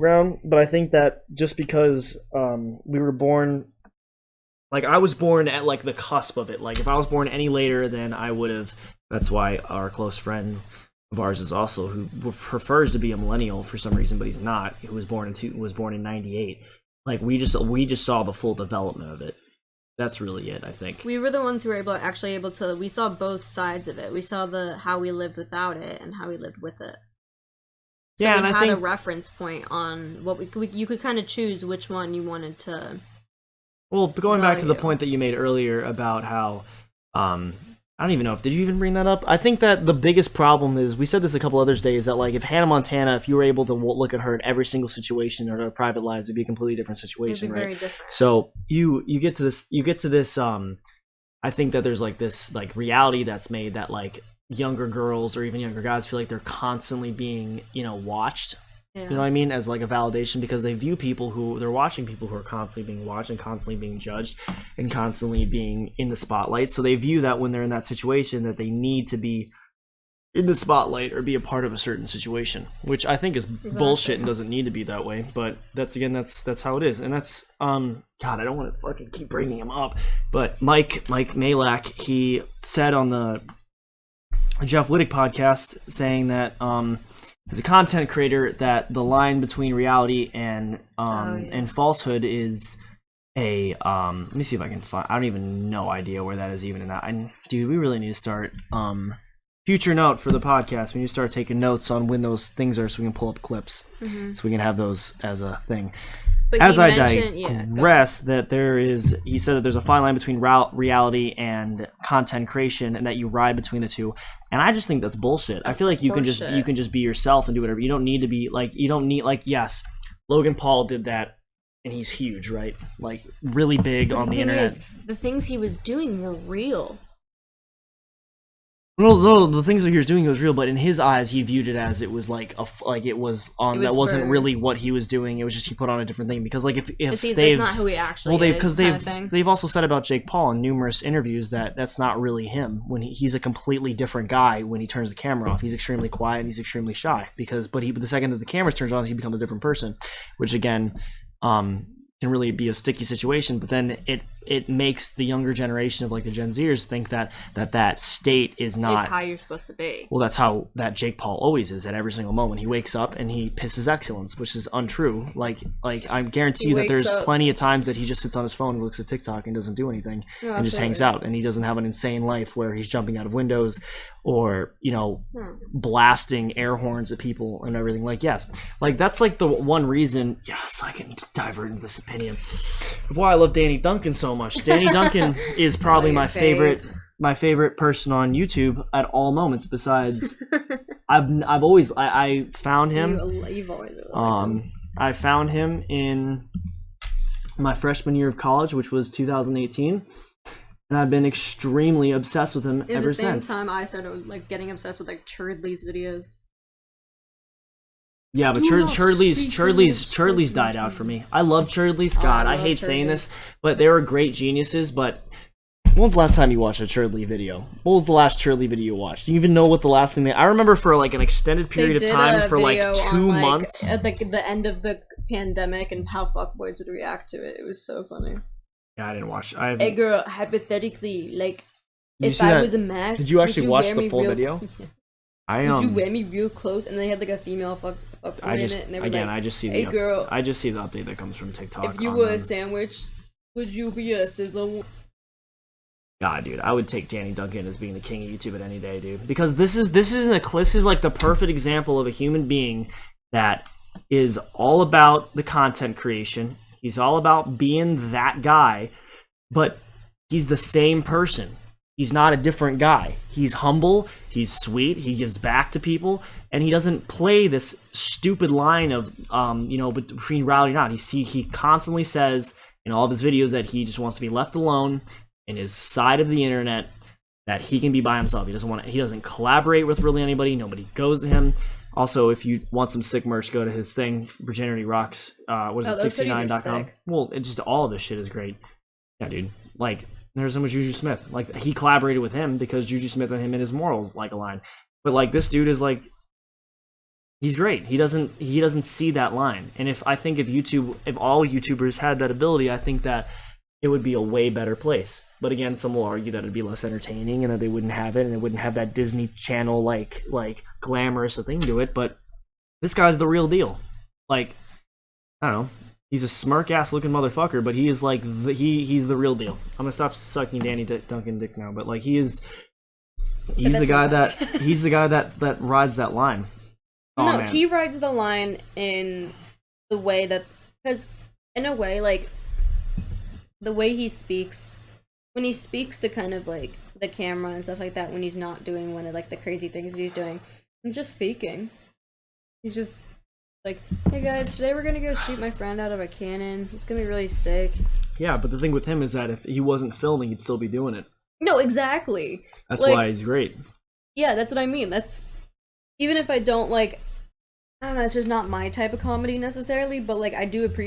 ground, but I think that just because we were born, like I was born at like the cusp of it. Like if I was born any later, then I would have. That's why our close friend of ours is also who prefers to be a millennial for some reason, but he's not. Who was born in '98. Like we just saw the full development of it. That's really it, I think. We were the ones who were able to. We saw both sides of it. We saw how we lived without it and how we lived with it. So yeah, we and had I think a reference point on what you could kind of choose which one you wanted to. Well, going back to the value. point that you made earlier about how, I don't even know did you even bring that up? I think that the biggest problem is, we said this a couple other days, that like if Hannah Montana, if you were able to look at her in every single situation in her private lives, it'd be a completely different situation, It'd be right? very different. So you get to this, I think that there's like this like reality that's made that like younger girls or even younger guys feel like they're constantly being, watched. Yeah. You know what I mean? As like a validation, because they view they're watching people who are constantly being watched and constantly being judged and constantly being in the spotlight. So they view that when they're in that situation that they need to be in the spotlight or be a part of a certain situation, which I think is bullshit and doesn't need to be that way. But that's how it is. And that's, God, I don't want to fucking keep bringing him up. But Mike Malak, he said on the Jeff Wittick podcast saying that, as a content creator, that the line between reality and falsehood is a let me see if I can find. I don't even know idea where that is even in that. Dude, we really need to start future note for the podcast. We need to start taking notes on when those things are, so we can pull up clips, so we can have those as a thing. But as I digress, he said that there's a fine line between reality and content creation, and that you ride between the two. And I just think that's bullshit. I feel like you can just be yourself and do whatever. You don't need to be like, yes, Logan Paul did that, and he's huge, right? Like really big on the internet. The things he was doing were real. No, the things that he was doing was real, but in his eyes, he viewed it as it was like that wasn't really what he was doing. It was just he put on a different thing, because like if that's not who he actually is. Because they've also said about Jake Paul in numerous interviews that that's not really him. When he's a completely different guy when he turns the camera off. He's extremely quiet and he's extremely shy, but the second that the camera turns on, he becomes a different person, which again can really be a sticky situation. But then it makes the younger generation of like the Gen Zers think that state is not how you're supposed to be. Well, that's how that Jake Paul always is at every single moment. He wakes up and he pisses excellence, which is untrue. Like I guarantee you that there's plenty of times that he just sits on his phone and looks at TikTok and doesn't do anything and just hangs out, and he doesn't have an insane life where he's jumping out of windows or blasting air horns at people and everything. Like, yes, like that's like the one reason. Yes, I can divert into this opinion of why I love Danny Duncan so much. Danny Duncan is probably my favorite person on YouTube at all moments. Besides, I've always found him. You've always I found him in my freshman year of college, which was 2018, and I've been extremely obsessed with him ever since. It was the same time I started like getting obsessed with like Churdley's videos. Yeah, but Churdley's died out for me. I love Churdley's. God, I hate saying this, but they were great geniuses. But when was the last time you watched a Churdley video? What was the last Churdley video you watched? Do you even know what the last thing I remember for like an extended period of time for like 2 months? At the end of the pandemic and how fuckboys would react to it. It was so funny. Yeah, I didn't watch. Hey girl, hypothetically, like if I was a mask, did you actually watch the full video? Would you wear me real close? And they had like a female fuck in it, and they were I just see hey girl, I just see the update that comes from TikTok. If you were a sandwich, would you be a sizzle? God, dude, I would take Danny Duncan as being the king of YouTube at any day, dude. Because this is like the perfect example of a human being that is all about the content creation. He's all about being that guy, but he's the same person. He's not a different guy. He's humble, he's sweet, he gives back to people, and he doesn't play this stupid line of, between reality and not. He constantly says in all of his videos that he just wants to be left alone in his side of the internet, that he can be by himself. He doesn't collaborate with really anybody. Nobody goes to him. Also, if you want some sick merch, go to his thing, Virginity Rocks. What is it, 69.com? Well, it's just all of this shit is great. Yeah, dude. Like, there's him with Juju Smith. Like, he collaborated with him because Juju Smith and him and his morals like align. But like, this dude is like He's great. He doesn't see that line. And if all YouTubers had that ability, I think that it would be a way better place. But again, some will argue that it'd be less entertaining and that they wouldn't have it and it wouldn't have that Disney Channel like glamorous thing to it. But this guy's the real deal. Like, I don't know. He's a smirk ass looking motherfucker, but he is like he's the real deal. I'm gonna stop sucking Danny Duncan dicks now, but like he's the guy that rides that line. Oh, no, man. he rides the line in the way that, because in a way, like the way he speaks, when he speaks to kind of like the camera and stuff like that, when he's not doing one of like the crazy things that he's doing, he's just speaking. He's just like, hey guys, today we're gonna go shoot my friend out of a cannon. It's gonna be really sick. Yeah, but the thing with him is that if he wasn't filming, he'd still be doing it. No, exactly. That's like, why he's great. Yeah, that's what I mean. That's, even if I don't like, I don't know, it's just not my type of comedy necessarily, but like I do appreciate